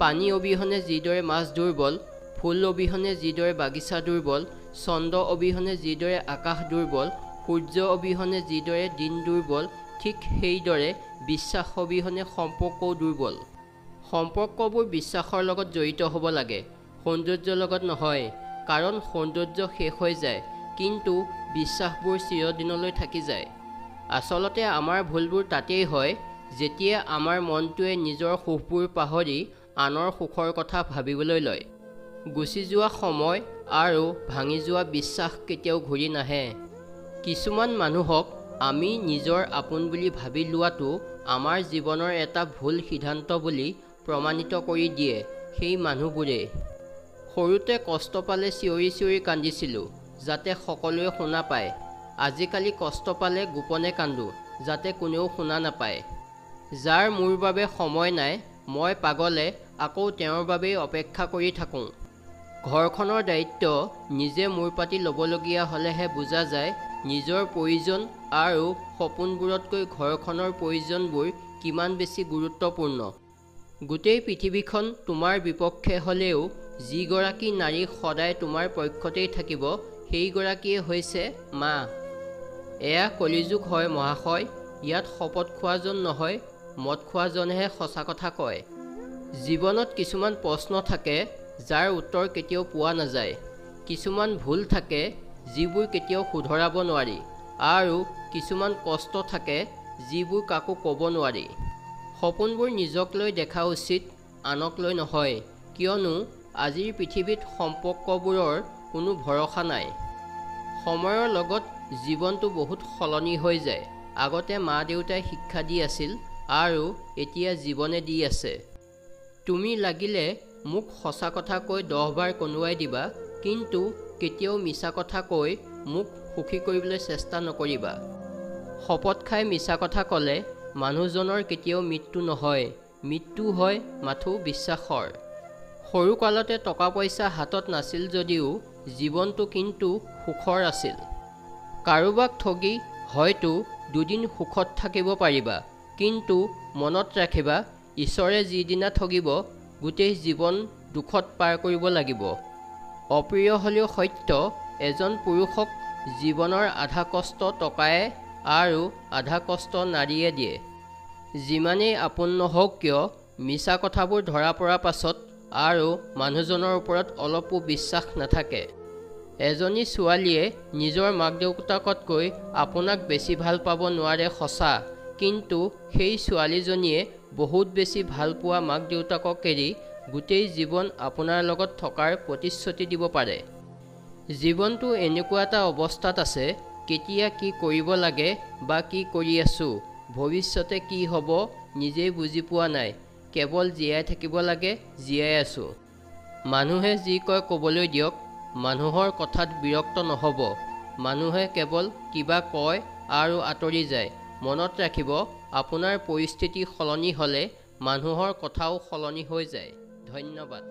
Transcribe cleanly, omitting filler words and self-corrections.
পানী অবিহনে যিদৰে মাছ দুৰ্বল, ফুল অবিহনে যিদৰে বাগিচা দুৰ্বল, চন্দ্ৰ অবিহনে যিদৰে আকাশ দুৰ্বল, সূৰ্য অবিহনে যিদৰে দিন দুৰ্বল, ঠিক সেইদৰে বিশ্বাস অবিহনে সম্পৰ্কও দুৰ্বল। সম্পৰ্কবোৰ বিশ্বাসৰ লগত জড়িত হ'ব লাগে, সৌন্দৰ্যৰ লগত নহয়। কাৰণ সৌন্দৰ্য শেষ হৈ যায়, কিন্তু বিশ্বাসবোৰ চিৰদিনলৈ থাকি যায়। আচলতে আমাৰ ভুলবোৰ তাতেই হয় যেতিয়া আমাৰ মনটোৱে নিজৰ সুখবোৰ পাহৰি আনৰ সুখৰ কথা ভাবিবলৈ লয়। গুচি যোৱা সময় আৰু ভাঙি যোৱা বিশ্বাস কেতিয়াও ঘূৰি নাহে। কিছুমান মানুহক আমি নিজৰ আপোন বুলি ভাবি লোৱাটো আমাৰ জীৱনৰ এটা ভুল সিদ্ধান্ত বুলি প্ৰমাণিত কৰি দিয়ে সেই মানুহবোৰে। সৰুতে কষ্ট পালে চিঞৰি চিঞৰি কান্দিছিলোঁ যাতে সকলোৱে শুনা পায়। আজিকালি কষ্ট পালে গোপনে কান্দো যাতে কোনেও শুনা নাপায়। যাৰ মোৰ বাবে সময় নাই, মই পাগলে আকৌ তেওঁৰ বাবেই অপেক্ষা কৰি থাকোঁ। ঘৰখনৰ দায়িত্ব নিজে মূৰ পাতি ল'বলগীয়া হ'লেহে বুজা যায় নিজৰ প্ৰয়োজন আৰু সপোনবোৰতকৈ ঘৰখনৰ প্ৰয়োজনবোৰ কিমান বেছি গুৰুত্বপূৰ্ণ। গোটেই পৃথিৱীখন তোমাৰ বিপক্ষে হ'লেও যিগৰাকী নাৰী সদায় তোমাৰ পক্ষতেই থাকিব সেইগৰাকীয়ে হৈছে মা। এয়া কলিযুগ হয় মহাশয়। ইয়াত শপত খোৱাজন নহয়, মদ খোৱাজনেহে সঁচা কথা কয়। জীৱনত কিছুমান প্ৰশ্ন থাকে যাৰ উত্তৰ কেতিয়াও পোৱা নাযায়। কিছুমান ভুল থাকে যিবোৰ কেতিয়াও শুধৰাব নোৱাৰি, আৰু কিছুমান কষ্ট থাকে যিবোৰ কাকো ক'ব নোৱাৰি। সপোনবোৰ নিজক লৈ দেখা উচিত, আনক লৈ নহয়। কিয়নো আজিৰ পৃথিৱীত সম্পৰ্কবোৰৰ কোনো ভৰসা নাই। সময়ৰ লগত জীৱনটো বহুত সলনি হৈ যায়। আগতে মা দেউতাই শিক্ষা দি আছিল আৰু এতিয়া জীৱনে দি আছে। তুমি লাগিলে মোক সঁচা কথা কৈ 10 বাৰ কন্দুৱাই দিবা, কিন্তু কেতিয়াও মিছা কথা কৈ মোক সুখী কৰিবলৈ চেষ্টা নকৰিবা। শপত খাই মিছা কথা ক'লে মানুহজনৰ কেতিয়াও মৃত্যু নহয়, মৃত্যু হয় মাথো বিশ্বাসৰ। সৰুকালতে টকা পইচা হাতত নাছিল যদিও জীৱনটো কিন্তু সুখৰ আছিল। কাৰোবাক ঠগি হয়তো দুদিন সুখত থাকিব পাৰিবা, কিন্তু মনত ৰাখিবা ঈশ্বৰে যিদিনা ঠগিব গোটেই জীৱন দুখত পাৰ কৰিব লাগিব। অপ্ৰিয় হ'লেও সত্য, এজন পুৰুষক জীৱনৰ আধা কষ্ট টকায়ে আৰু আধা কষ্ট নাৰীয়ে দিয়ে। যিমানেই আপোন নহওক কিয়, মিছা কথাবোৰ ধৰা পৰাৰ পাছত আৰু মানুহজনৰ ওপৰত অলপো বিশ্বাস নাথাকে। এজনী ছোৱালীয়ে নিজৰ মাক দেউতাকতকৈ আপোনাক বেছি ভাল পাব নোৱাৰে সঁচা, কিন্তু সেই ছোৱালীজনীয়ে বহুত বেছি ভাল পোৱা মাক দেউতাকক এৰি গোটেই জীৱন আপোনাৰ লগত থকাৰ প্ৰতিশ্ৰুতি দিব পাৰে। জীৱনটো এনেকুৱা এটা অৱস্থাত আছে, কেতিয়া কি কৰিব লাগে বা কি কৰি আছোঁ, ভৱিষ্যতে কি হ'ব নিজেই বুজি পোৱা নাই। কেৱল জীয়াই থাকিব লাগে, জীয়াই আছোঁ। মানুহে যি কয় ক'বলৈ দিয়ক, মানুহৰ কথাত বিৰক্ত নহ'ব। মানুহে কেৱল কিবা কয় আৰু আঁতৰি যায়। মনত ৰাখিব, আপোনাৰ পৰিস্থিতি সলনি হ'লে মানুহৰ কথাও সলনি হৈ যায়। ধন্যবাদ।